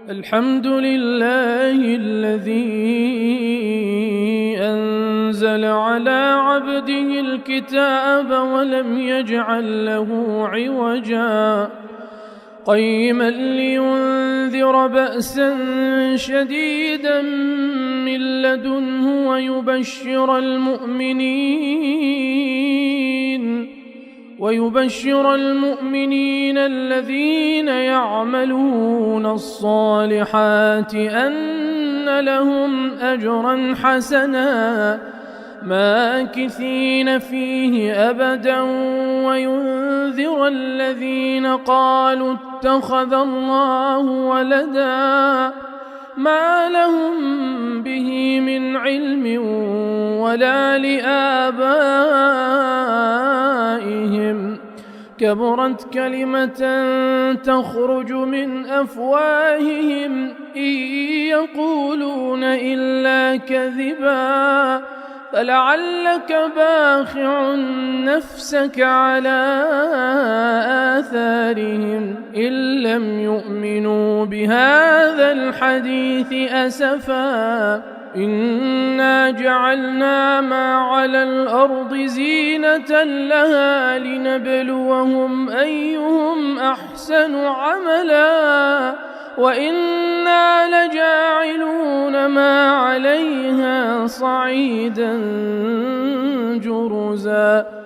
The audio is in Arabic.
الحمد لله الذي أنزل على عبده الكتاب ولم يجعل له عوجا قيما لينذر بأسا شديدا من لدنه ويبشر المؤمنين الذين يعملون الصالحات أن لهم أجرا حسنا ماكثين فيه أبدا وينذر الذين قالوا اتخذ الله ولدا ما لهم به من علم ولا لآبائهم كبرت كلمة تخرج من أفواههم إن يقولون إلا كذبا فلعلك باخع نفسك على آثارهم إن لم يؤمنوا بهذا الحديث أسفا إنا جعلنا ما على الأرض زينة لها لنبلوهم أيهم أحسن عملا وإنا لجاعلون ما عليها صعيدا جرزا